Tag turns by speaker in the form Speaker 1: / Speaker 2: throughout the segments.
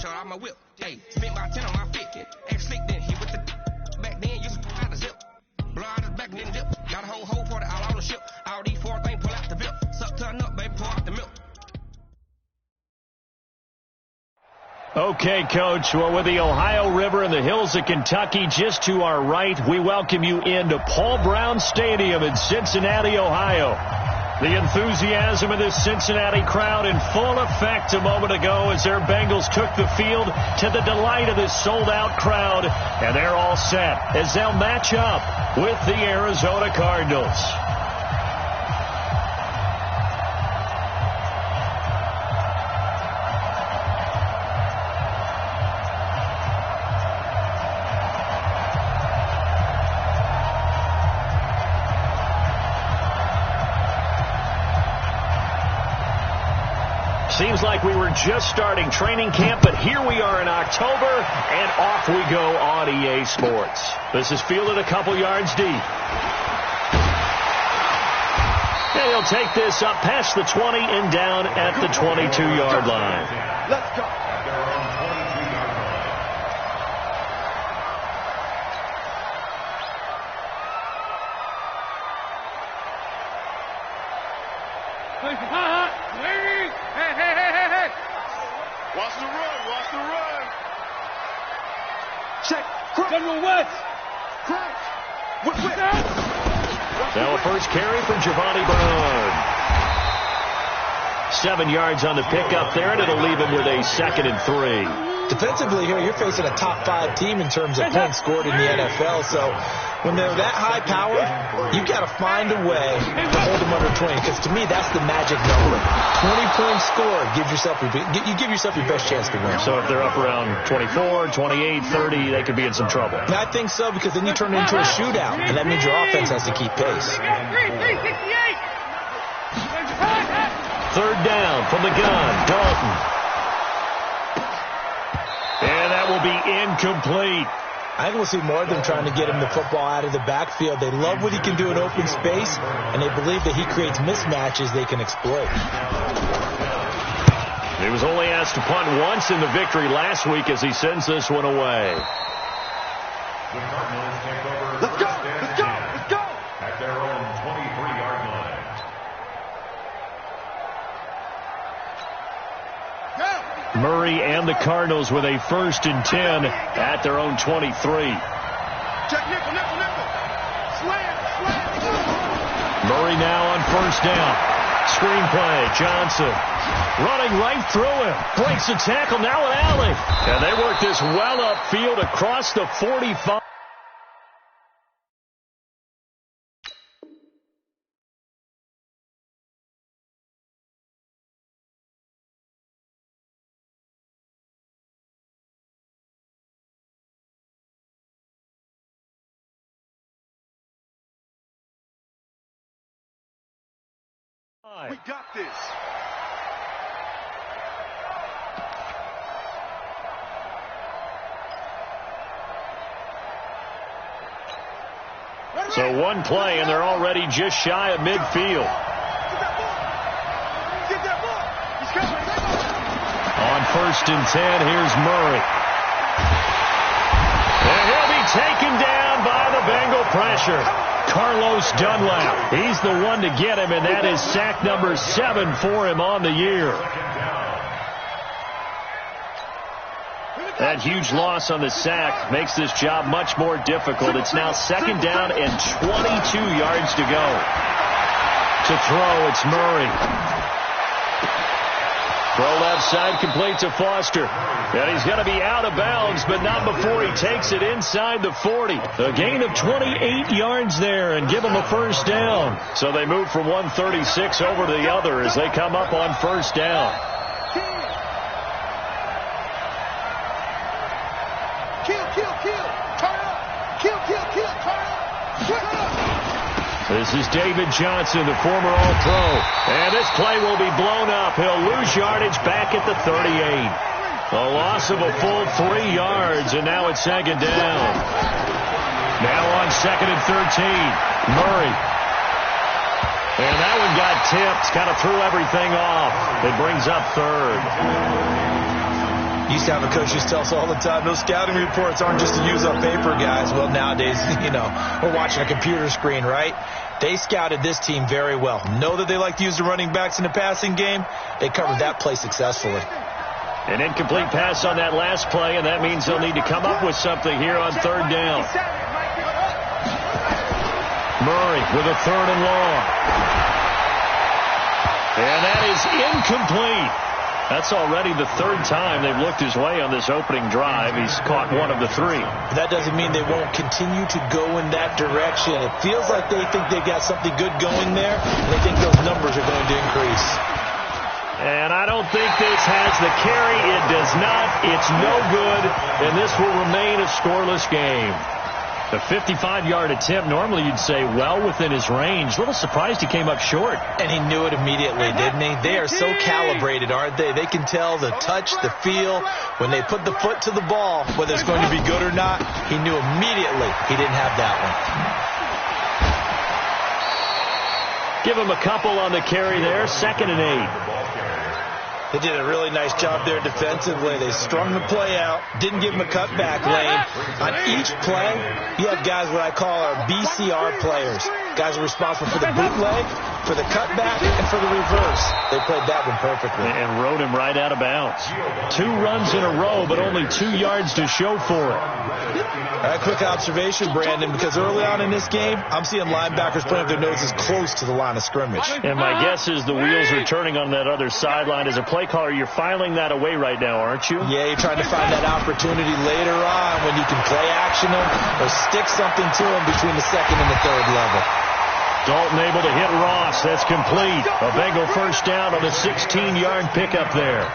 Speaker 1: shot out my whip. Hey, spent about 10 on my fit. Act slick then hit with the back then. Used to out the zip. Blow out his back and then dip. Got a whole party all on the ship. All these four things pull out the VIP. Suck turn up, baby, pour out the milk.
Speaker 2: Okay, Coach. Well, with the Ohio River and the hills of Kentucky just to our right, we welcome you into Paul Brown Stadium in Cincinnati, Ohio. The enthusiasm of this Cincinnati crowd in full effect a moment ago as their Bengals took the field to the delight of this sold-out crowd. And they're all set as they'll match up with the Arizona Cardinals. Seems like we were just starting training camp, but here we are in October, and off we go on EA Sports. This is fielded a couple yards deep. And he'll take this up past the 20 and down at the 22-yard line.
Speaker 3: Let's go.
Speaker 4: Watch the run, watch the run.
Speaker 3: Check. General West. Crouch. Whip.
Speaker 2: Now a first carry from Giovanni Brown. 7 yards on the pickup there, and it'll leave him with a 2nd and 3.
Speaker 5: Defensively here, you're facing a top 5 team in terms of points scored in the NFL. So when they're that high powered, you got to find a way to hold them under 20. Because to me, that's the magic number. 20 points scored, you give yourself your best chance to win.
Speaker 2: So if they're up around 24, 28, 30, they could be in some trouble.
Speaker 5: And I think so, because then you turn it into a shootout, and that means your offense has to keep pace.
Speaker 2: 3rd down from the gun, Dalton. And that will be incomplete.
Speaker 5: I think we'll see more of them trying to get him the football out of the backfield. They love what he can do in open space, and they believe that he creates mismatches they can exploit.
Speaker 2: He was only asked to punt once in the victory last week as he sends this one away.
Speaker 3: Let's go.
Speaker 4: At their own 23-yard line.
Speaker 2: Murray and the Cardinals with a 1st and 10 at their own 23.
Speaker 3: Check nickel. Slam.
Speaker 2: Murray now on 1st down. Screen play, Johnson running right through him. Breaks the tackle, now an alley. And they work this well upfield across the 45.
Speaker 3: We got this.
Speaker 2: So one play, and they're already just shy of midfield. On 1st and 10, here's Murray. And he'll be taken down by the Bengal pressure. Carlos Dunlap. He's the one to get him, and that is sack number 7 for him on the year. That huge loss on the sack makes this job much more difficult. It's now 2nd down and 22 yards to go. To throw, it's Murray. Throw left side, complete to Foster. And he's going to be out of bounds, but not before he takes it inside the 40. A gain of 28 yards there and give him a 1st down. So they move from 136 over to the other as they come up on 1st down. This is David Johnson, the former All-Pro. And this play will be blown up. He'll lose yardage back at the 38. A loss of a full 3 yards, and now it's 2nd down. Now on 2nd and 13. Murray. And that one got tipped. Kind of threw everything off. It brings up 3rd.
Speaker 5: Used to have a coach used to tell us all the time, those scouting reports aren't just to use on paper, guys. Well, nowadays, we're watching a computer screen, right? They scouted this team very well. Know that they like to use the running backs in the passing game. They covered that play successfully.
Speaker 2: An incomplete pass on that last play, and that means they'll need to come up with something here on third down. Murray with a 3rd and long. And that is incomplete. That's already the 3rd time they've looked his way on this opening drive. He's caught 1 of the 3.
Speaker 5: That doesn't mean they won't continue to go in that direction. It feels like they think they got something good going there, and they think those numbers are going to increase.
Speaker 2: And I don't think this has the carry. It does not. It's no good, and this will remain a scoreless game. The 55-yard attempt, normally you'd say well within his range. A little surprised he came up short.
Speaker 5: And he knew it immediately, didn't he? They are so calibrated, aren't they? They can tell the touch, the feel. When they put the foot to the ball, whether it's going to be good or not, he knew immediately he didn't have that one.
Speaker 2: Give him a couple on the carry there. 2nd and 8.
Speaker 5: They did a really nice job there defensively. They strung the play out, didn't give him a cutback lane. On each play, you have guys what I call our BCR players. Guys are responsible for the bootleg, for the cutback, and for the reverse. They played that one perfectly.
Speaker 2: And rode him right out of bounds. 2 runs in a row, but only 2 yards to show for it.
Speaker 5: All right, quick observation, Brandon, because early on in this game, I'm seeing linebackers putting up their noses close to the line of scrimmage.
Speaker 2: And my guess is the wheels are turning on that other sideline. As a play caller, you're filing that away right now, aren't you?
Speaker 5: Yeah, you're trying to find that opportunity later on when you can play action them or stick something to them between the 2nd and the 3rd level.
Speaker 2: Dalton able to hit Ross. That's complete. A Bengal first down on a 16-yard pickup there.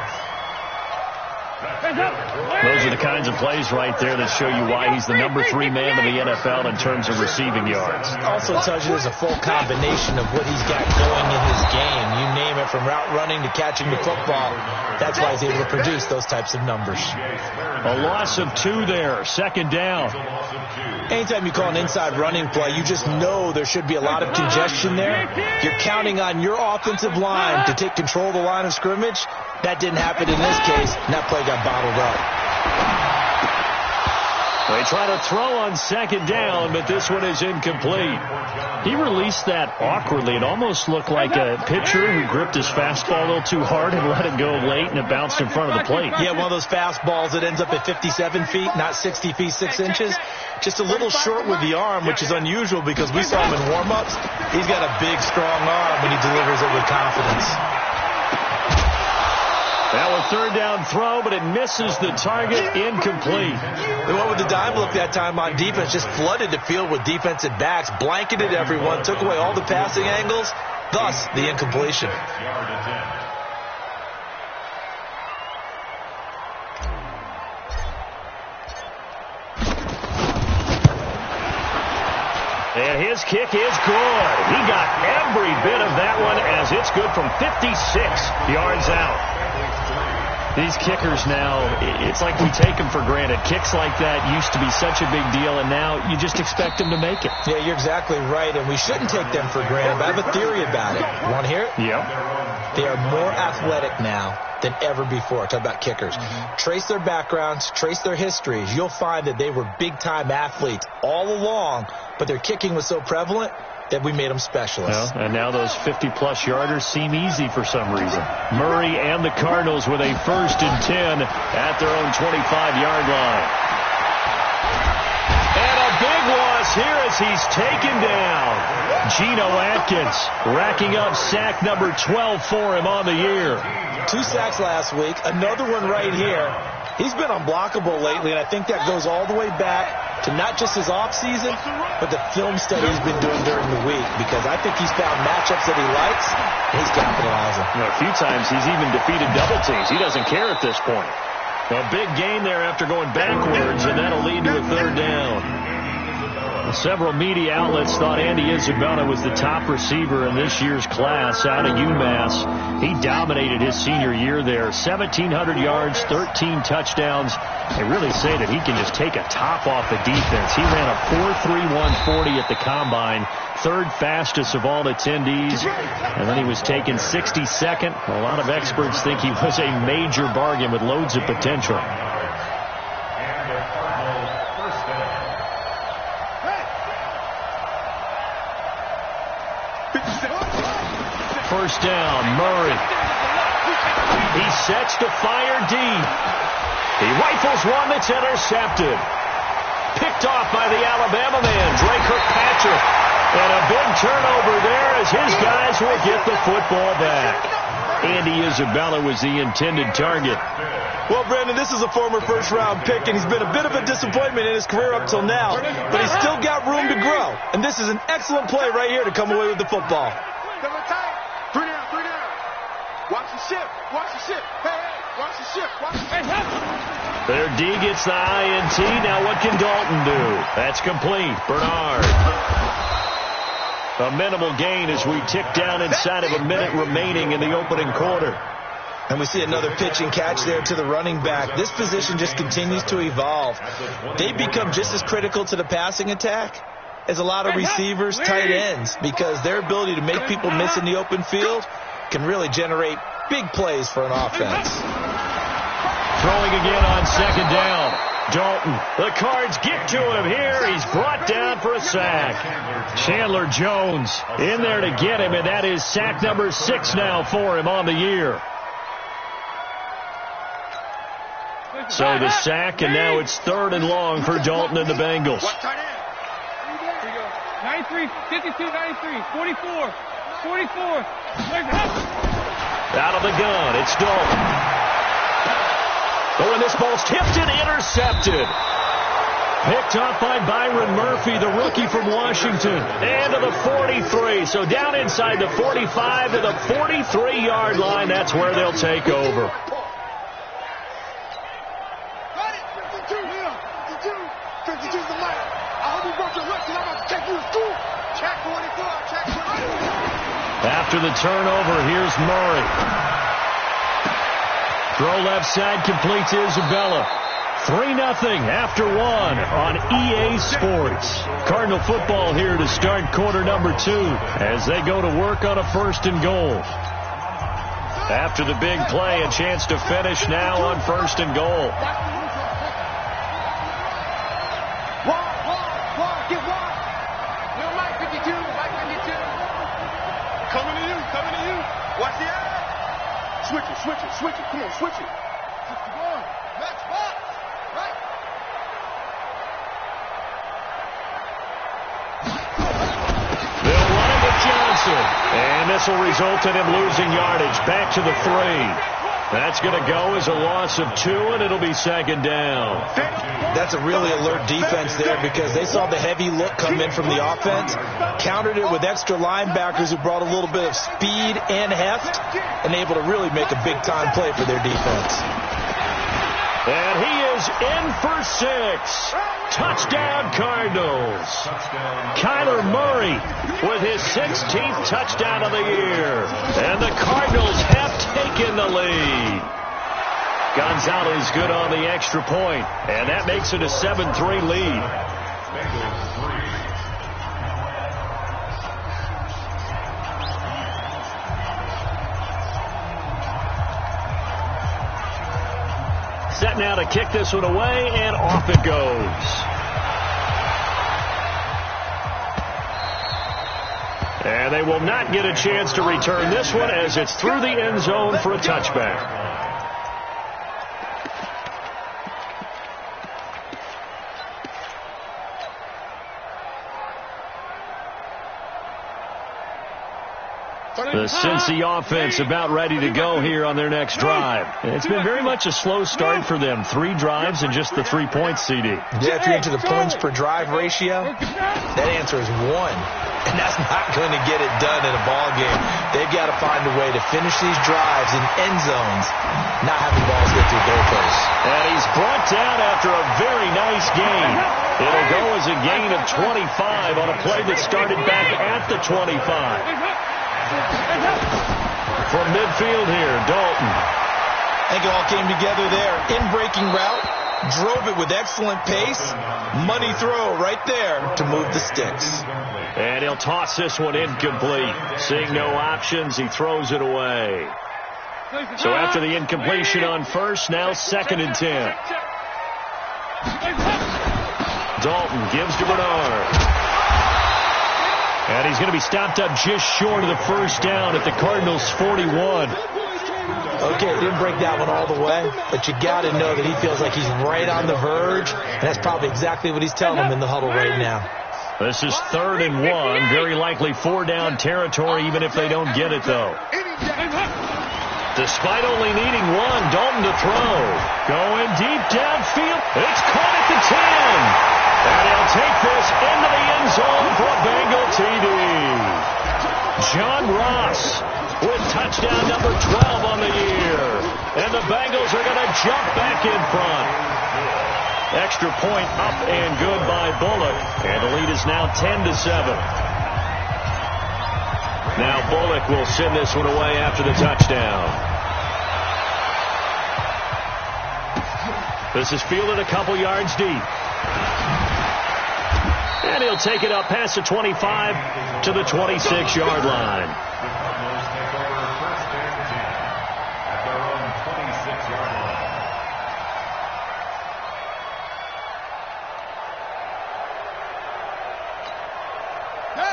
Speaker 2: Those are the kinds of plays right there that show you why he's the number 3 man in the NFL in terms of receiving yards.
Speaker 5: Also tells you there's a full combination of what he's got going in his game. You name it, from route running to catching the football. That's why he's able to produce those types of numbers.
Speaker 2: A loss of 2 there. 2nd down.
Speaker 5: Anytime you call an inside running play, you just know there should be a lot of congestion there. You're counting on your offensive line to take control of the line of scrimmage. That didn't happen in this case, and that play got bottled up.
Speaker 2: They try to throw on 2nd down, but this one is incomplete. He released that awkwardly. It almost looked like a pitcher who gripped his fastball a little too hard and let it go late, and it bounced in front of the plate.
Speaker 5: Yeah, one of those fastballs that ends up at 57 feet, not 60 feet, 6 inches. Just a little short with the arm, which is unusual because we saw him in warm-ups. He's got a big, strong arm when he delivers it with confidence.
Speaker 2: That was 3rd down throw, but it misses the target. Incomplete.
Speaker 5: They went with the dime look that time on defense, just flooded the field with defensive backs, blanketed everyone, took away all the passing angles, thus the incompletion.
Speaker 2: And his kick is good. He got every bit of that one as it's good from 56 yards out. These kickers now, it's like we take them for granted. Kicks like that used to be such a big deal, and now you just expect them to make it.
Speaker 5: Yeah, you're exactly right, and we shouldn't take them for granted, but I have a theory about it. You want to hear it?
Speaker 2: Yeah.
Speaker 5: They are more athletic now than ever before. Talk about kickers. Trace their backgrounds, trace their histories. You'll find that they were big-time athletes all along, but their kicking was so prevalent that we made them specialists.
Speaker 2: Well, and now those 50-plus yarders seem easy for some reason. Murray and the Cardinals with a 1st and 10 at their own 25-yard line. And a big loss here as he's taken down. Geno Atkins racking up sack number 12 for him on the year.
Speaker 5: 2 sacks last week, another one right here. He's been unblockable lately, and I think that goes all the way back to not just his offseason, but the film study he's been doing during the week, because I think he's found matchups that he likes, and he's capitalizing.
Speaker 2: A few times he's even defeated double teams. He doesn't care at this point. A big gain there after going backwards, and that'll lead to a 3rd down. Several media outlets thought Andy Isabella was the top receiver in this year's class out of UMass. He dominated his senior year there. 1,700 yards, 13 touchdowns. They really say that he can just take a top off the defense. He ran a 4.31 40 at the combine, third fastest of all attendees. And then he was taken 62nd. A lot of experts think he was a major bargain with loads of potential. First down, Murray. He sets to fire deep. He rifles one that's intercepted. Picked off by the Alabama man, Drake Kirkpatrick. And a big turnover there as his guys will get the football back. Andy Isabella was the intended target.
Speaker 5: Well, Brandon, this is a former first-round pick, and he's been a bit of a disappointment in his career up till now. But he's still got room to grow. And this is an excellent play right here to come away with the football.
Speaker 3: Watch the ship. Watch the ship. Hey, watch the ship. Watch the ship.
Speaker 2: Their D gets the INT. Now what can Dalton do? That's complete. Bernard. A minimal gain as we tick down inside of a minute remaining in the opening quarter.
Speaker 5: And we see another pitch and catch there to the running back. This position just continues to evolve. They become just as critical to the passing attack as a lot of receivers, tight ends, because their ability to make people miss in the open field can really generate big plays for an offense.
Speaker 2: Throwing again on second down. Dalton. The Cards get to him here. He's brought down for a sack. Chandler Jones in there to get him, and that is sack number 6 now for him on the year. So the sack, and now it's 3rd and long for Dalton and the Bengals.
Speaker 3: 93, 52, 93, 44, 44.
Speaker 2: Out of the gun, it's Dalton. Oh, and this ball's tipped and intercepted. Picked up by Byron Murphy, the rookie from Washington. And to the 43. So down inside the 45 to the 43-yard line. That's where they'll take over. After the turnover, here's Murray. Throw left side completes Isabella. 3-0 after 1 on EA Sports. Cardinal football here to start quarter number 2 as they go to work on a 1st and goal. After the big play, a chance to finish now on 1st and goal.
Speaker 3: Switch it. Come on, switch it. Match box. Right.
Speaker 2: They'll run it with Johnson. And this will result in him losing yardage. Back to the 3. That's going to go as a loss of 2, and it'll be 2nd down.
Speaker 5: That's a really alert defense there because they saw the heavy look come in from the offense, countered it with extra linebackers who brought a little bit of speed and heft, and able to really make a big-time play for their defense.
Speaker 2: And he is in for 6. Touchdown, Cardinals. Kyler Murray with his 16th touchdown of the year. And the Cardinals have taken the lead. Gonzalez good on the extra point, and that makes it a 7-3 lead. Set now to kick this one away, and off it goes. And they will not get a chance to return this one as it's through the end zone for a touchback. The Cincy offense about ready to go here on their next drive. It's been very much a slow start for them. 3 drives and just the 3 points, CD.
Speaker 5: Yeah, if you're into the points per drive ratio, that answer is 1. And that's not going to get it done in a ball game. They've got to find a way to finish these drives in end zones, not having balls get through goalposts.
Speaker 2: And he's brought down after a very nice game. It'll go as a gain of 25 on a play that started back at the 25. From midfield here, Dalton.
Speaker 5: I think it all came together there. In-breaking route, drove it with excellent pace. Money throw right there to move the sticks.
Speaker 2: And he'll toss this one incomplete. Seeing no options, he throws it away. So after the incompletion on first, now 2nd and 10. Dalton gives to Bernard. And he's going to be stopped up just short of the first down at the Cardinals' 41.
Speaker 5: Okay, didn't break that one all the way, but you got to know that he feels like he's right on the verge, and that's probably exactly what he's telling them in the huddle right now.
Speaker 2: This is 3rd and 1, very likely 4-down territory, even if they don't get it, though. Despite only needing one, Dalton to throw. Going deep downfield. It's caught at the 10. And he'll take this into the end zone for a Bengal TD. John Ross with touchdown number 12 on the year. And the Bengals are going to jump back in front. Extra point up and good by Bullock. And the lead is now 10-7. Now Bullock will send this one away after the touchdown. This is fielded a couple yards deep. And he'll take it up past the 25 to the 26-yard line.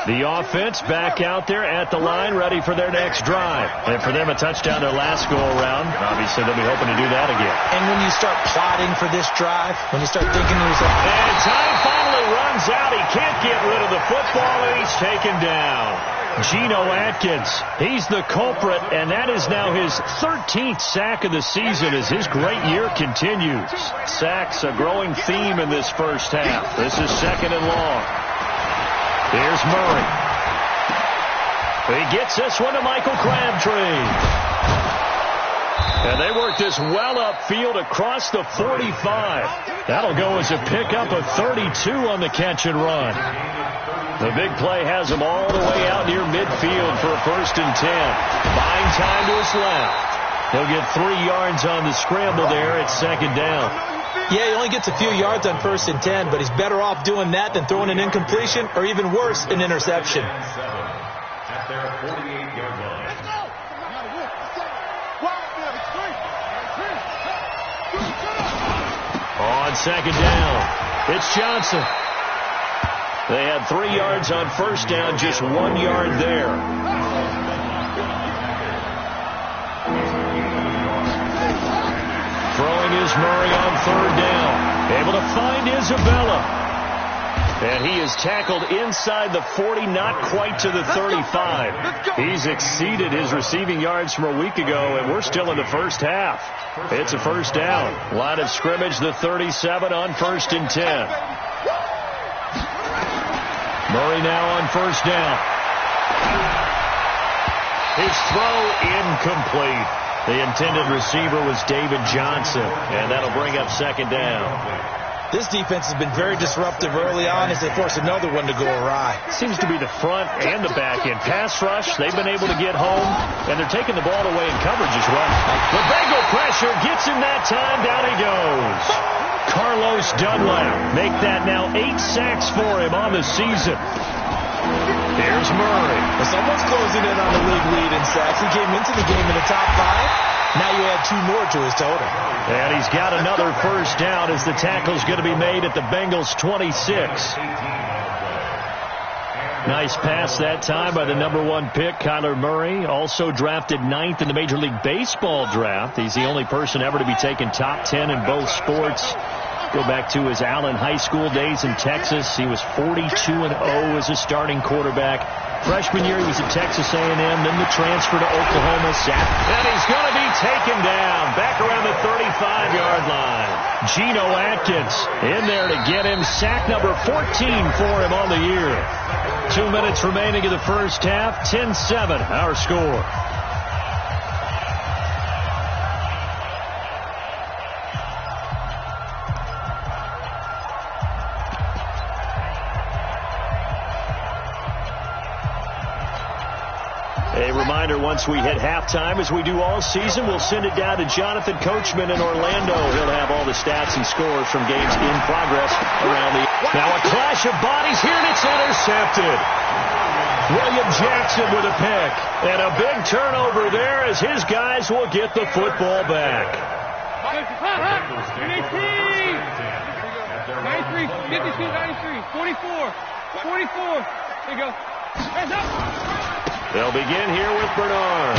Speaker 2: The offense back out there at the line, ready for their next drive. And for them, a touchdown their last go-around. Obviously, they'll be hoping to do that again.
Speaker 5: And when you start plotting for this drive, when you start thinking to yourself...
Speaker 2: And time finally runs out. He can't get rid of the football, and he's taken down. Geno Atkins, he's the culprit, and that is now his 13th sack of the season as his great year continues. Sacks a growing theme in this first half. This is 2nd and long. Here's Murray. He gets this one to Michael Crabtree. And they work this well upfield across the 45. That'll go as a pickup of 32 on the catch and run. The big play has him all the way out near midfield for a 1st and 10. Buying time to his left. He'll get 3 yards on the scramble there at 2nd down.
Speaker 5: Yeah, he only gets a few yards on 1st and 10, but he's better off doing that than throwing an incompletion or even worse, an interception.
Speaker 4: At their 48-yard line.
Speaker 2: On 2nd down, it's Johnson. They had 3 yards on 1st down, just 1 yard there. Throwing is Murray on 3rd down. Able to find Isabella. And he is tackled inside the 40, not quite to the 35. He's exceeded his receiving yards from a week ago, and we're still in the first half. It's a 1st down. Line of scrimmage, the 37 on 1st and 10. Murray now on 1st down. His throw incomplete. The intended receiver was David Johnson, and that'll bring up 2nd down.
Speaker 5: This defense has been very disruptive early on as they force another one to go awry.
Speaker 2: Seems to be the front and the back end. Pass rush, they've been able to get home, and they're taking the ball away in coverage as well. The Bengal pressure gets him that time. Down he goes. Carlos Dunlap make that now 8 sacks for him on the season. Here's Murray.
Speaker 5: Well, someone's closing in on the league lead in sacks. He came into the game in the top 5. Now you add 2 more to his total.
Speaker 2: And he's got another 1st down as the tackle's going to be made at the Bengals' 26. Nice pass that time by the number 1 pick, Kyler Murray. Also drafted 9th in the Major League Baseball draft. He's the only person ever to be taken top 10 in both sports. Go back to his Allen High School days in Texas. He was 42-0 as a starting quarterback. Freshman year, he was at Texas A&M, then the transfer to Oklahoma. And he's going to be taken down back around the 35-yard line. Geno Atkins in there to get him. Sack number 14 for him on the year. 2 minutes remaining in the first half. 10-7, our score. A reminder, once we hit halftime, as we do all season, we'll send it down to Jonathan Coachman in Orlando. He'll have all the stats and scores from games in progress around the... Now a clash of bodies here, and it's intercepted. William Jackson with a pick. And a big turnover there as his guys will get the football back.
Speaker 3: 93, 52, 93, 44, 44. There you go. Hands up.
Speaker 2: They'll begin here with Bernard.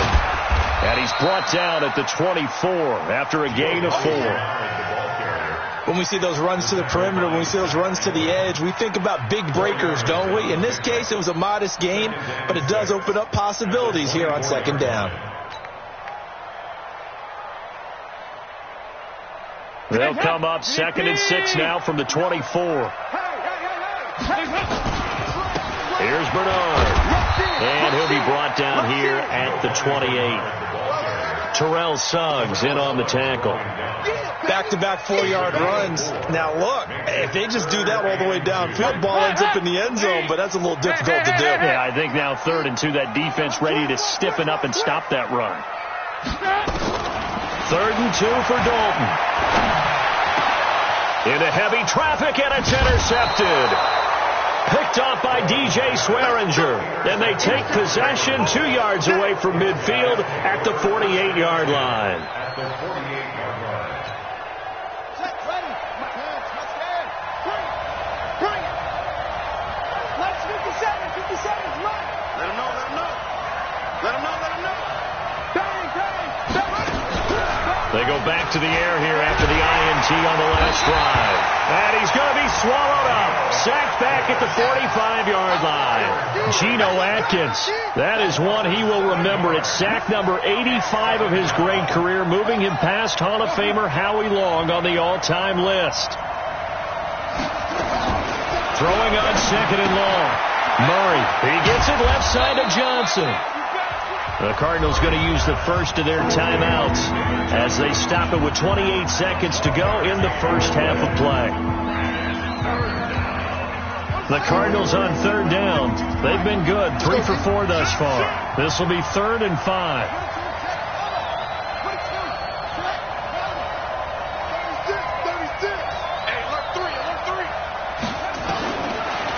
Speaker 2: And he's brought down at the 24 after a gain of 4.
Speaker 5: When we see those runs to the perimeter, when we see those runs to the edge, we think about big breakers, don't we? In this case, it was a modest gain, but it does open up possibilities here on second down.
Speaker 2: They'll come up 2nd and 6 now from the 24. Here's Bernard. And he'll be brought down here at the 28. Terrell Suggs in on the tackle.
Speaker 5: Back-to-back 4-yard runs. Now, look, if they just do that all the way downfield, ball ends up in the end zone, but that's a little difficult to do.
Speaker 2: Yeah, I think now 3rd and 2, that defense ready to stiffen up and stop that run. 3rd and 2 for Dalton. Into heavy traffic, and it's intercepted. Picked off by DJ Swearinger. And they take possession 2 yards away from midfield at the 48-yard line. They go back to the air here after the INT on the last drive. And he's going to be swallowed up. Sacked back at the 45-yard line. Geno Atkins. That is one he will remember. It's sack number 85 of his great career, moving him past Hall of Famer Howie Long on the all-time list. Throwing on 2nd and long. Murray. He gets it left side to Johnson. The Cardinals going to use the first of their timeouts as they stop it with 28 seconds to go in the first half of play. The Cardinals on 3rd down. They've been good, 3 for 4 thus far. This will be 3rd and 5.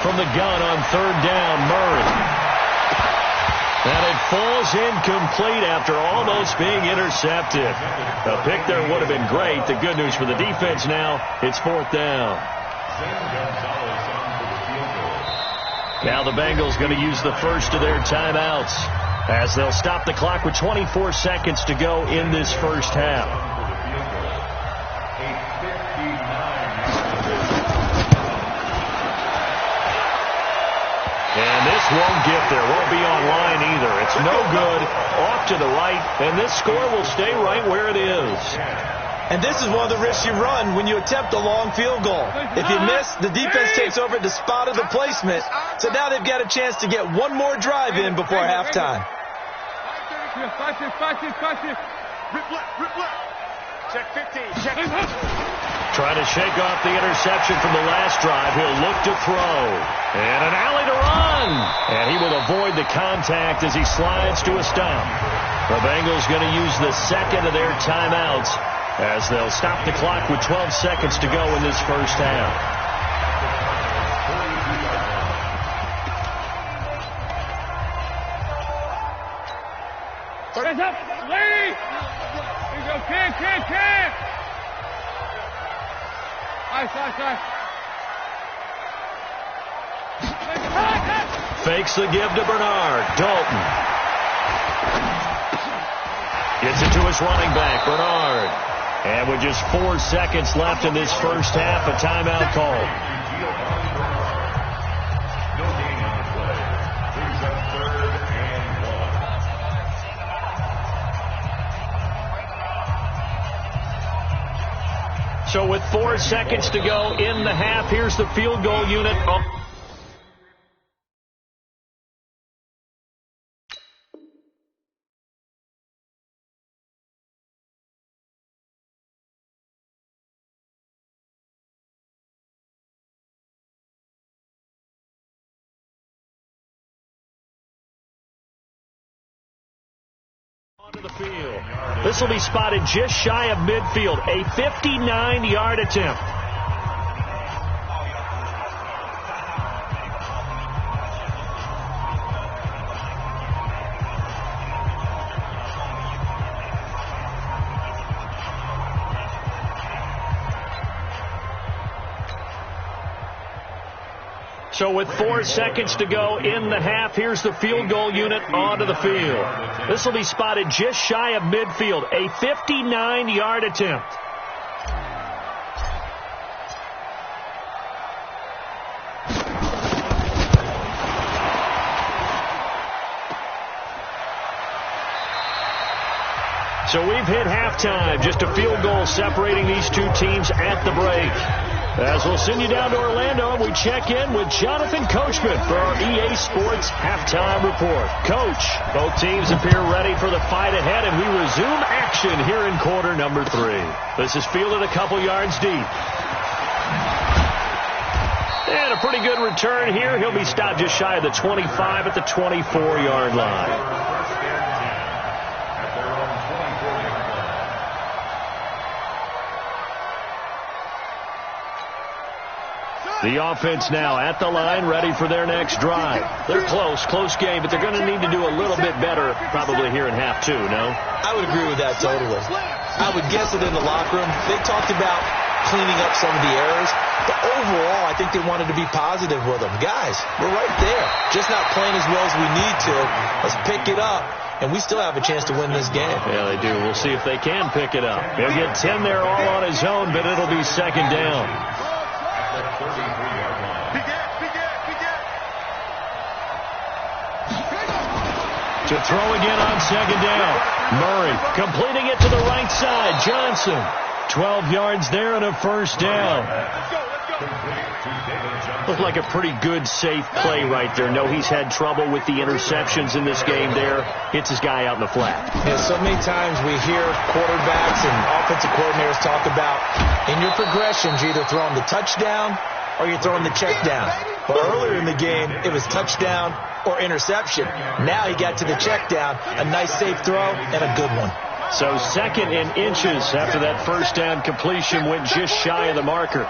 Speaker 2: From the gun on 3rd down, Murray. And it falls incomplete after almost being intercepted. A pick there would have been great. The good news for the defense now, it's 4th down. Now the Bengals going to use the first of their timeouts as they'll stop the clock with 24 seconds to go in this first half. And this won't get there. Won't be online either. It's no good. Off to the right. And this score will stay right where it is.
Speaker 5: And this is one of the risks you run when you attempt a long field goal. If you miss, the defense takes over the spot of the placement. So now they've got a chance to get one more drive in before halftime.
Speaker 3: Check 15. Check.
Speaker 2: Trying to shake off the interception from the last drive. He'll look to throw. And an alley to run. And he will avoid the contact as he slides to a stop. The Bengals going to use the second of their timeouts as they'll stop the clock with 12 seconds to go in this first half.
Speaker 3: Hands up. Lady. Here you go. Can. Ice.
Speaker 2: Fakes the give to Bernard. Dalton. Gets it to his running back, Bernard. And with just 4 seconds left in this first half, a timeout call. So with 4 seconds to go in the half, here's the field goal unit. Onto the field. This will be spotted just shy of midfield. A 59-yard attempt. So with 4 seconds to go in the half, here's the field goal unit onto the field. This will be spotted just shy of midfield. A 59-yard attempt. So we've hit halftime. Just a field goal separating these two teams at the break. As we'll send you down to Orlando, and we check in with Jonathan Coachman for our EA Sports Halftime Report. Coach, both teams appear ready for the fight ahead, and we resume action here in quarter number 3. This is fielded a couple yards deep. And a pretty good return here. He'll be stopped just shy of the 25 at the 24-yard line. The offense now at the line, ready for their next drive. They're close game, but they're going to need to do a little bit better probably here in half 2, no?
Speaker 5: I would agree with that totally. I would guess that in the locker room, they talked about cleaning up some of the errors, but overall, I think they wanted to be positive with them. Guys, we're right there, just not playing as well as we need to. Let's pick it up, and we still have a chance to win this game.
Speaker 2: Yeah, they do. We'll see if they can pick it up. He'll get 10 there all on his own, but it'll be second down. To throw again on second down. Murray completing it to the right side. Johnson, 12 yards there and a first down. Looked like a pretty good, safe play right there. No, he's had trouble with the interceptions in this game there. Hits his guy out in the flat.
Speaker 5: Yeah, so many times we hear quarterbacks and offensive coordinators talk about in your progressions, you're either throwing the touchdown or you're throwing the check down. But earlier in the game, it was touchdown or interception. Now he got to the check down, a nice safe throw, and a good one.
Speaker 2: So second in inches after that first down completion went just shy of the marker.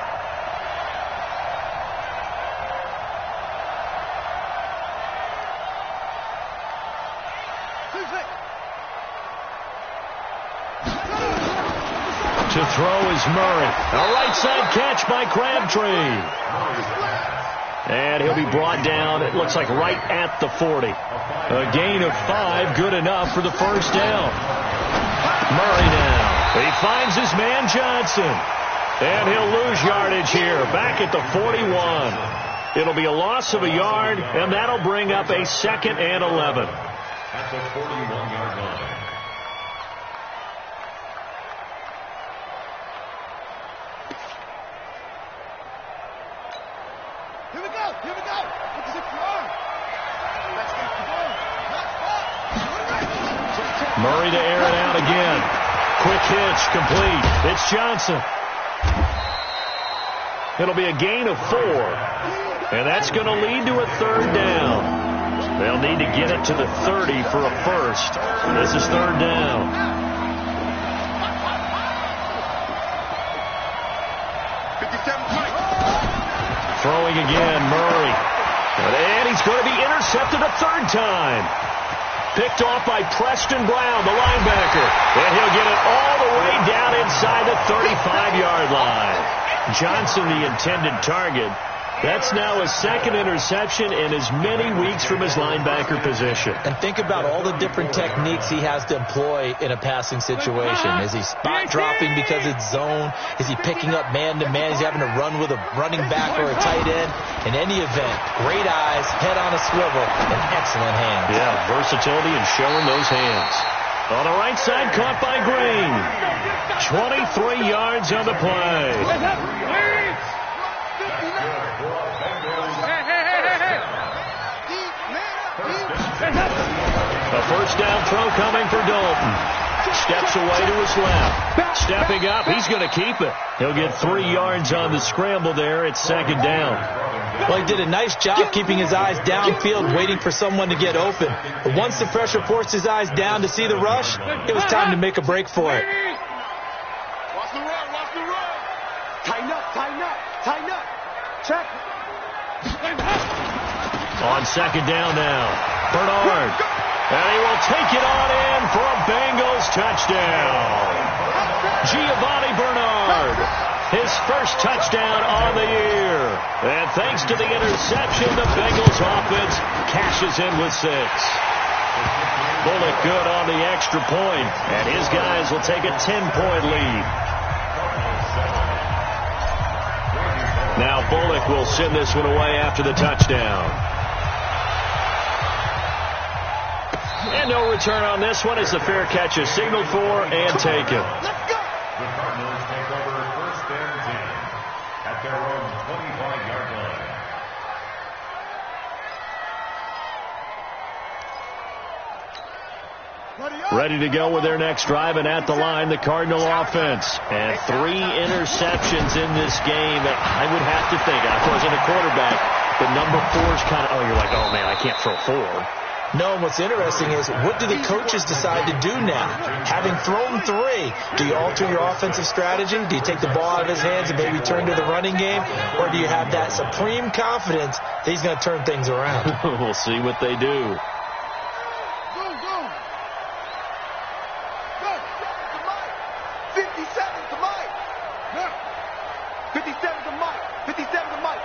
Speaker 2: To throw is Murray. A right side catch by Crabtree. And he'll be brought down, it looks like right at the 40. A gain of 5, good enough for the first down. Murray now. He finds his man Johnson. And he'll lose yardage here, back at the 41. It'll be a loss of a yard, and that'll bring up a 2nd and 11.
Speaker 4: At the 41-yard line.
Speaker 2: Murray to air it out again. Quick hitch, complete. It's Johnson. It'll be a gain of 4. And that's going to lead to a 3rd down. They'll need to get it to the 30 for a first. This is 3rd down. Throwing again, Murray. And he's going to be intercepted a 3rd time. Picked off by Preston Brown, the linebacker. And he'll get it all the way down inside the 35-yard line. Johnson, the intended target. That's now a 2nd interception in as many weeks from his linebacker position.
Speaker 5: And think about all the different techniques he has to employ in a passing situation. Is he spot dropping because it's zone? Is he picking up man-to-man? Is he having to run with a running back or a tight end? In any event, great eyes, head on a swivel, and excellent hands.
Speaker 2: Yeah, versatility and showing those hands. On the right side, caught by Green. 23 yards on the play. A first down throw coming for Dalton. Steps away to his left. Stepping up, he's going to keep it. He'll get 3 yards on the scramble there. It's 2nd down.
Speaker 5: Well, he did a nice job keeping his eyes downfield, waiting for someone to get open. But once the pressure forced his eyes down to see the rush, it was time to make a break for it.
Speaker 6: Watch the run, watch the run. Tighten up, tighten up, tighten up. Check.
Speaker 2: On second down now, Bernard. And he will take it on in for a Bengals touchdown. Giovanni Bernard, his first touchdown on the year. And thanks to the interception, the Bengals offense cashes in with 6. Bullock good on the extra point, and his guys will take a 10-point lead. Now Bullock will send this one away after the touchdown. And no return on this one as the fair catch is signaled for and taken.
Speaker 6: Let's go.
Speaker 4: The Cardinals take over first and 10 at their own 25-yard line.
Speaker 2: Ready to go with their next drive, and at the line, the Cardinal offense. And 3 interceptions in this game. I would have to think, I wasn't a quarterback, but number 4 is kind of, oh, you're like, oh, man, I can't throw 4.
Speaker 5: No, and what's interesting is, what do the coaches decide to do now? Having thrown 3, do you alter your offensive strategy? Do you take the ball out of his hands and maybe turn to the running game? Or do you have that supreme confidence that he's going to turn things around?
Speaker 2: We'll see what they do.
Speaker 6: Go, go. Go. To Mike. 57 to Mike. Go. 57 to Mike. 57 to Mike.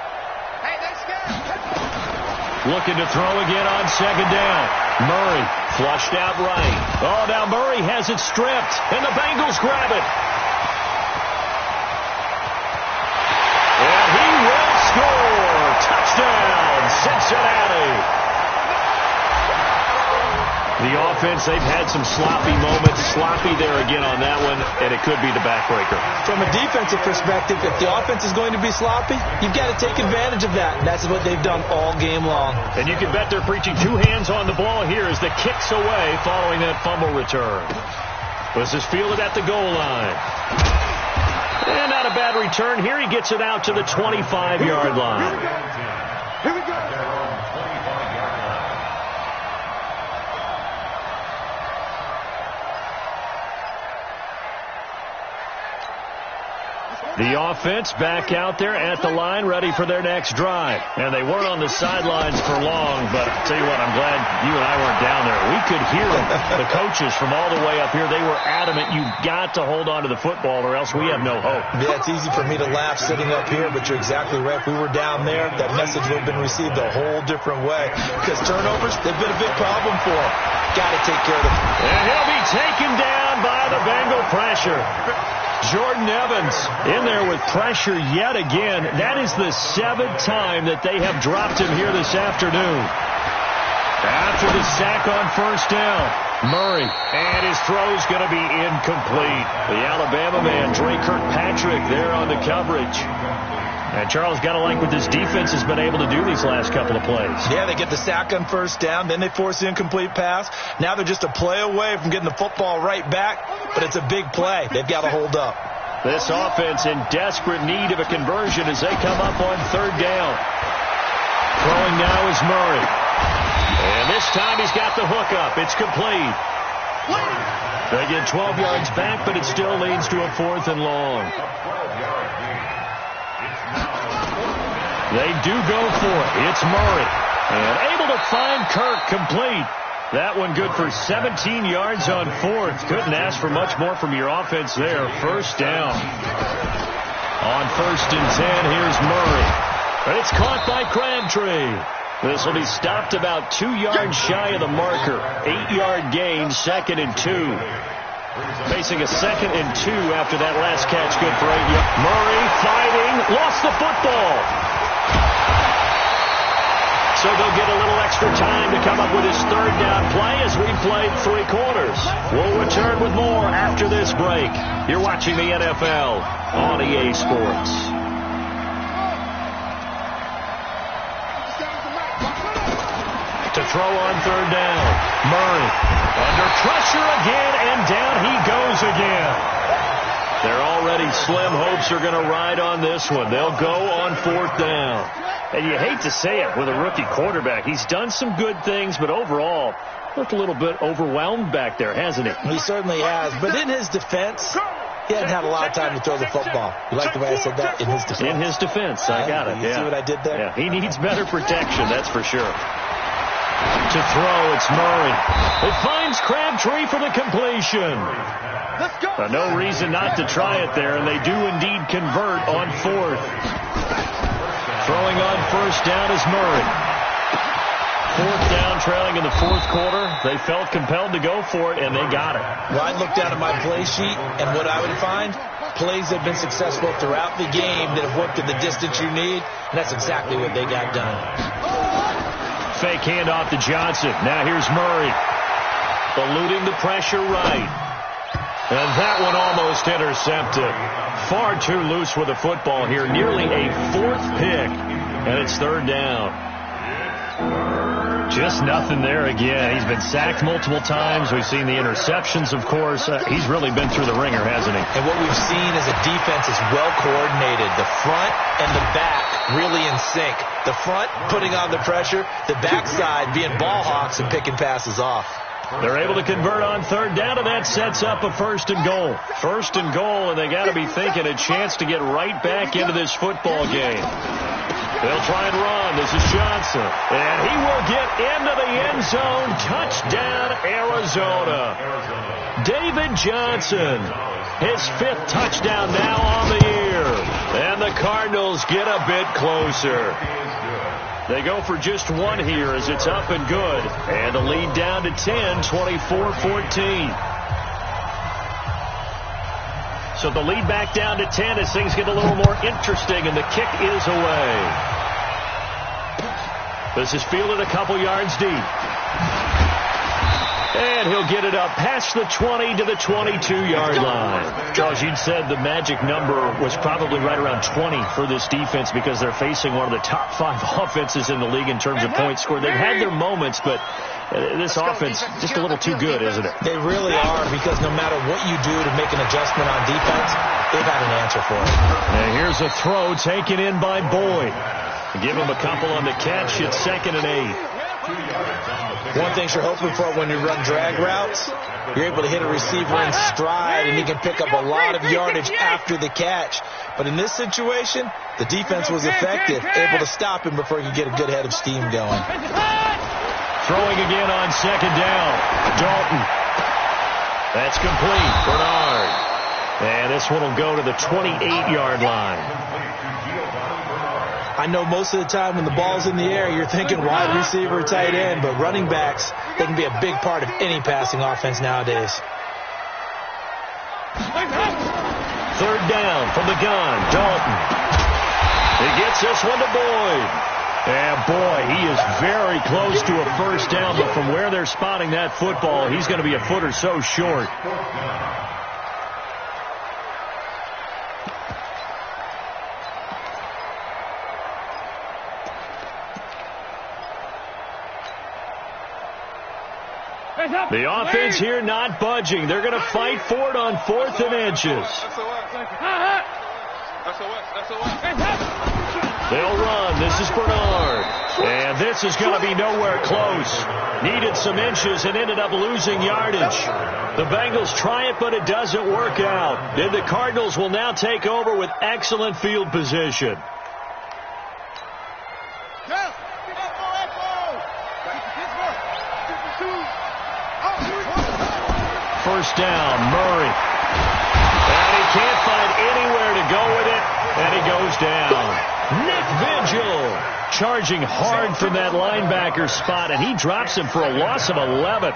Speaker 6: Hey, they scared.
Speaker 2: Looking to throw again on second down. Murray flushed out right. Oh, now Murray has it stripped, and the Bengals grab it. And he will score. Touchdown, Cincinnati. The offense, they've had some sloppy moments. Sloppy there again on that one, and it could be the backbreaker.
Speaker 5: From a defensive perspective, if the offense is going to be sloppy, you've got to take advantage of that. And that's what they've done all game long.
Speaker 2: And you can bet they're preaching 2 hands on the ball here as the kick's away following that fumble return. This is fielded at the goal line. And not a bad return here. He gets it out to the 25-yard line.
Speaker 6: Here we go.
Speaker 2: The offense back out there at the line, ready for their next drive. And they weren't on the sidelines for long, but I'll tell you what, I'm glad you and I weren't down there. We could hear them, the coaches from all the way up here. They were adamant, you've got to hold on to the football or else we have no hope.
Speaker 5: Yeah, it's easy for me to laugh sitting up here, but you're exactly right. If we were down there, that message would have been received a whole different way. Because turnovers, they've been a big problem for them. Got to take care of them.
Speaker 2: And he'll be taken down by the Bengal pressure. Jordan Evans in there with pressure yet again. That is the 7th time that they have dropped him here this afternoon. After the sack on first down, Murray, and his throw's going to be incomplete. The Alabama man, Dre Kirkpatrick, there on the coverage. And Charles, got to like what this defense has been able to do these last couple of plays.
Speaker 5: Yeah, they get the sack on first down, then they force the incomplete pass. Now they're just a play away from getting the football right back, but it's a big play. They've got to hold up.
Speaker 2: This offense in desperate need of a conversion as they come up on third down. Throwing now is Murray. And this time he's got the hook up. It's complete. They get 12 yards back, but it still leads to a 4th and long. They do go for it. It's Murray. And able to find Kirk complete. That one good for 17 yards on 4th. Couldn't ask for much more from your offense there. First down. On 1st and 10, here's Murray. But it's caught by Crabtree. This will be stopped about 2 yards shy of the marker. 8-yard gain, 2nd and 2. Facing a 2nd and 2 after that last catch. Good for 8 yards. Murray fighting. Lost the football. So they'll get a little extra time to come up with his 3rd down play as we've played 3 quarters. We'll return with more after this break. You're watching the NFL on EA Sports. To throw on 3rd down. Murray under pressure again, and down he goes again. Their already slim hopes are going to ride on this one. They'll go on 4th down. And you hate to say it with a rookie quarterback. He's done some good things, but overall, looked a little bit overwhelmed back there, hasn't he?
Speaker 5: He certainly has. But in his defense, he hadn't had a lot of time to throw the football. You like the way I said that? In his defense.
Speaker 2: In his defense. I got it.
Speaker 5: You see what I did there?
Speaker 2: Yeah, he needs better protection, that's for sure. To throw, it's Murray. It finds Crabtree for the completion. No reason not to try it there, and they do indeed convert on fourth. Throwing on first down is Murray. Fourth down, trailing in the fourth quarter. They felt compelled to go for it, and they got it.
Speaker 5: Well, I looked down at my play sheet, and what I would find, plays that have been successful throughout the game that have worked at the distance you need, and that's exactly what they got done.
Speaker 2: Fake handoff to Johnson. Now here's Murray. Eluding the pressure right. And that one almost intercepted. Far too loose with the football here. Nearly a fourth pick. And it's third down. Just nothing there again. He's been sacked multiple times. We've seen the interceptions, of course. He's really been through the ringer, hasn't he?
Speaker 5: And what we've seen is a defense is well coordinated. The front and the back really in sync. The front putting on the pressure. The backside being ball hawks and picking passes off.
Speaker 2: They're able to convert on third down, and that sets up a first and goal. First and goal, and they got to be thinking a chance to get right back into this football game. They'll try and run. This is Johnson. And he will get into the end zone. Touchdown, Arizona. David Johnson. His fifth touchdown now on the year. And the Cardinals get a bit closer. They go for just one here as it's up and good. And the lead down to 10, 24-14. So the lead back down to 10 as things get a little more interesting, and the kick is away. This is fielded a couple yards deep. And he'll get it up past the 20 to the 22-yard line. Charles, you'd said the magic number was probably right around 20 for this defense because they're facing one of the top 5 offenses in the league in terms of points scored. They've had their moments, but this offense just a little too good, isn't it? They really are, because no matter what you do to make an adjustment on defense, they've had an answer for it. And here's a throw taken in by Boyd. Give him a couple on the catch. It's 2nd and 8. One thing you're hoping for when you run drag routes, you're able to hit a receiver in stride, and he can pick up a lot of yardage after the catch. But in this situation, the defense was effective, able to stop him before he could get a good head of steam going. Throwing again on 2nd down. Dalton. That's complete. Bernard. And this one will go to the 28-yard line. I know most of the time when the ball's in the air, you're thinking wide receiver, tight end, but running backs, they can be a big part of any passing offense nowadays. Third down from the gun, Dalton. He gets this one to Boyd. And boy, he is very close to a first down, but from where they're spotting that football, he's going to be a foot or so short. The offense here not budging. They're going to fight for it on 4th and inches. They'll run. This is Bernard. And this is going to be nowhere close. Needed some inches and ended up losing yardage. The Bengals try it, but it doesn't work out. And the Cardinals will now take over with excellent field position. First down, Murray. And he can't find anywhere to go with it, and he goes down. Nick Vigil charging hard from that linebacker spot, and he drops him for a loss of 11.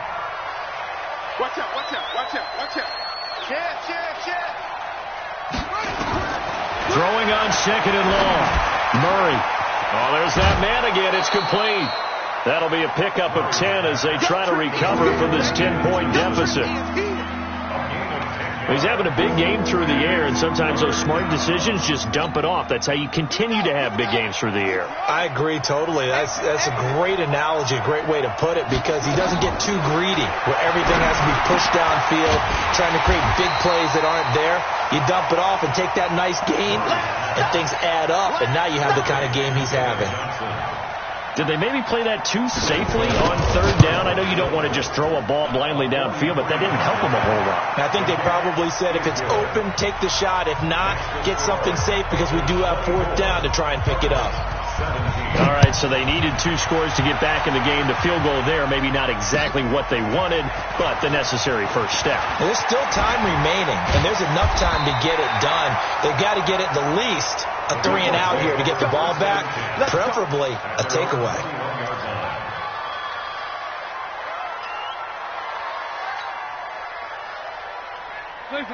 Speaker 6: Watch out, watch out, watch out, watch out. Check.
Speaker 2: Throwing on 2nd and long. Murray. Oh, there's that man again. It's complete. That'll be a pickup of 10 as they try to recover from this 10-point deficit. He's having a big game through the air, and sometimes those smart decisions just dump it off. That's how you continue to have big games through the air.
Speaker 5: I agree totally. That's a great analogy, a great way to put it, because he doesn't get too greedy where everything has to be pushed downfield, trying to create big plays that aren't there. You dump it off and take that nice gain, and things add up, and now you have the kind of game he's having.
Speaker 2: Did they maybe play that too safely on third down? I know you don't want to just throw a ball blindly downfield, but that didn't help them a whole lot.
Speaker 5: I think they probably said if it's open, take the shot. If not, get something safe because we do have fourth down to try and pick it up.
Speaker 2: All right, so they needed 2 scores to get back in the game. The field goal there, maybe not exactly what they wanted, but the necessary first step.
Speaker 5: There's still time remaining, and there's enough time to get it done. They've got to get it the least a 3-and-out here to get the ball back, preferably a takeaway.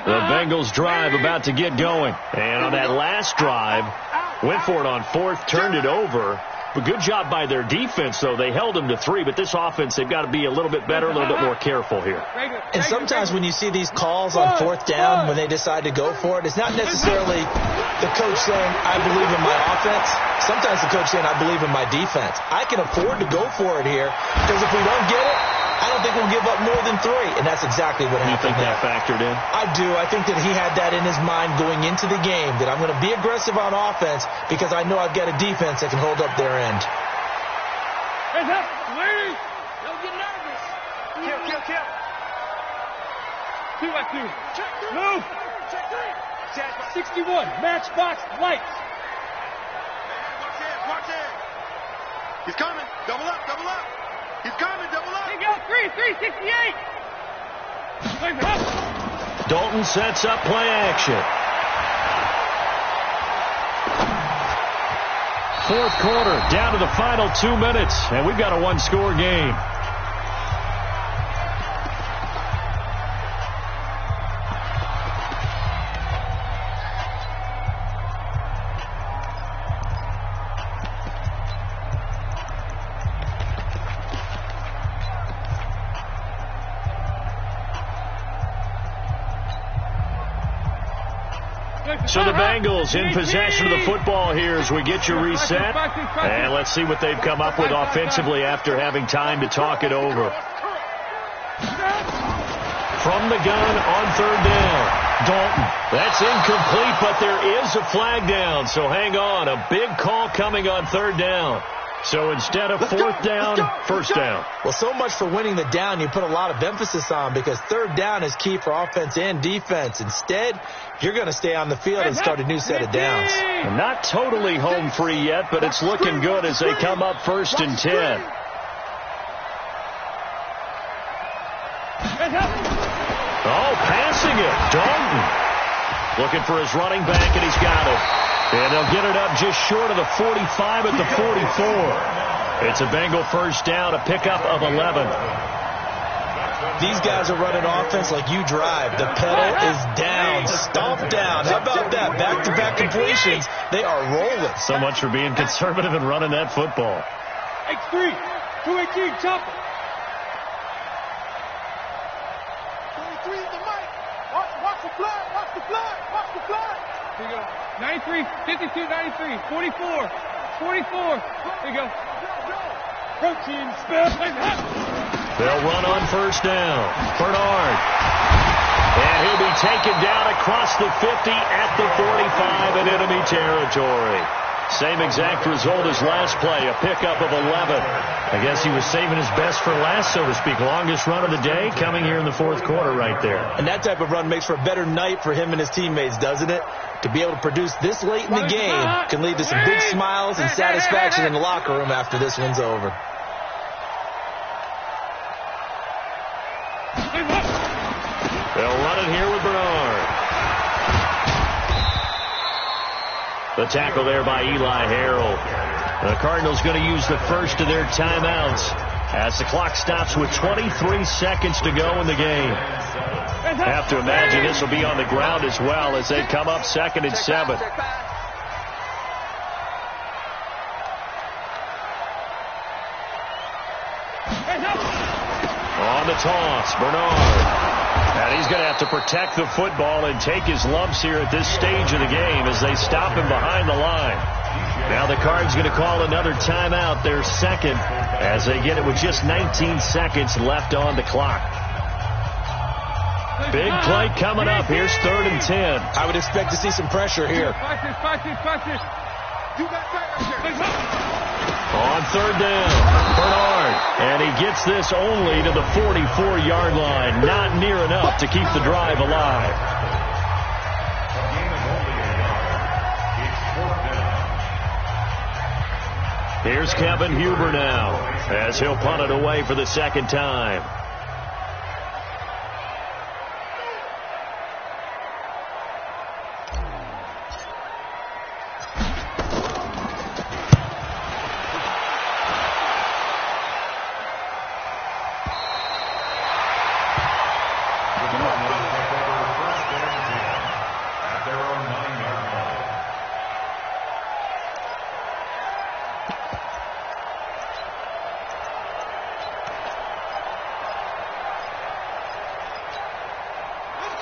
Speaker 2: The Bengals drive about to get going. And on that last drive, went for it on fourth, turned it over. But good job by their defense, though. They held them to 3, but this offense, they've got to be a little bit better, a little bit more careful here.
Speaker 5: And sometimes when you see these calls on fourth down, when they decide to go for it, it's not necessarily the coach saying, I believe in my offense. Sometimes the coach saying, I believe in my defense. I can afford to go for it here, because if we don't get it, I don't think we'll give up more than 3, and that's exactly what happened.
Speaker 2: You think that factored in?
Speaker 5: I do. I think that he had that in his mind going into the game, that I'm going to be aggressive on offense because I know I've got a defense that can hold up their end.
Speaker 3: Hands up, ladies! Don't get nervous. Kill. 2 by 2. Move. 61, matchbox lights.
Speaker 6: Watch it. He's coming. Double up. He's coming, double up.
Speaker 3: Here you go, 368.
Speaker 2: Dalton sets up play action. Fourth quarter, down to the final 2 minutes, and we've got a 1-score game. So the Bengals in possession of the football here as we get you reset. And let's see what they've come up with offensively after having time to talk it over. From the gun on third down, Dalton. That's incomplete, but there is a flag down. So hang on, a big call coming on third down. So instead of fourth down, first down.
Speaker 5: Well, so much for winning the down you put a lot of emphasis on, because third down is key for offense and defense. Instead, you're going to stay on the field and start a new set of downs.
Speaker 2: Not totally home free yet, but it's looking good as they come up 1st and 10. Oh, passing it. Dalton looking for his running back, and he's got it. And they'll get it up just short of the 45 at the 44. It's a Bengal first down, a pickup of 11.
Speaker 5: These guys are running offense like you drive. The pedal is down, stomped down. How about that? Back-to-back completions. They are rolling.
Speaker 2: So much for being conservative and running that football.
Speaker 3: X3, 218, chop it.
Speaker 6: 23 is the mic. Watch the flag. Here you go.
Speaker 3: 93, 52, 93, 44. Here you go. Protein spell.
Speaker 2: They'll run on first down. Bernard. And he'll be taken down across the 50 at the 45 in enemy territory. Same exact result as last play, a pickup of 11. I guess he was saving his best for last, so to speak. Longest run of the day coming here in the fourth quarter right there.
Speaker 5: And that type of run makes for a better night for him and his teammates, doesn't it? To be able to produce this late in the game can lead to some big smiles and satisfaction in the locker room after this one's over.
Speaker 2: They'll run it here with Bernard. The tackle there by Eli Harold. The Cardinals going to use the first of their timeouts as the clock stops with 23 seconds to go in the game. Have to imagine this will be on the ground as well as they come up 2nd and 7. On the toss, Bernard. And he's going to have to protect the football and take his lumps here at this stage of the game as they stop him behind the line. Now the Cards going to call another timeout, their second, as they get it with just 19 seconds left on the clock. Big play coming up. Here's 3rd and 10.
Speaker 5: I would expect to see some pressure here.
Speaker 2: On 3rd down, Bernard. And he gets this only to the 44-yard line. Not near enough to keep the drive alive. Here's Kevin Huber now as he'll punt it away for the second time.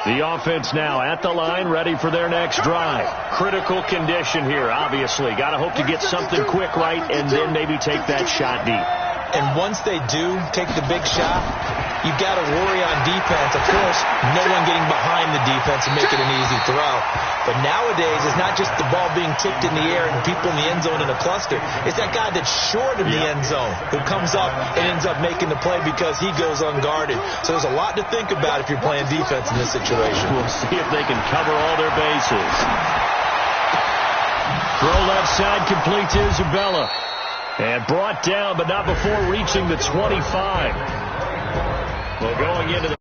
Speaker 2: The offense now at the line, ready for their next drive. Critical condition here, obviously. Got to hope to get something quick right and then maybe take that shot deep.
Speaker 5: And once they do take the big shot, you've got to worry on defense. Of course, no one getting behind the defense and making an easy throw. But nowadays, it's not just the ball being tipped in the air and people in the end zone in a cluster. It's that guy that's short in the end zone who comes up and ends up making the play because he goes unguarded. So there's a lot to think about if you're playing defense in this situation.
Speaker 2: We'll see if they can cover all their bases. Throw left side complete to Isabella. And brought down, but not before reaching the 25. Well, going into the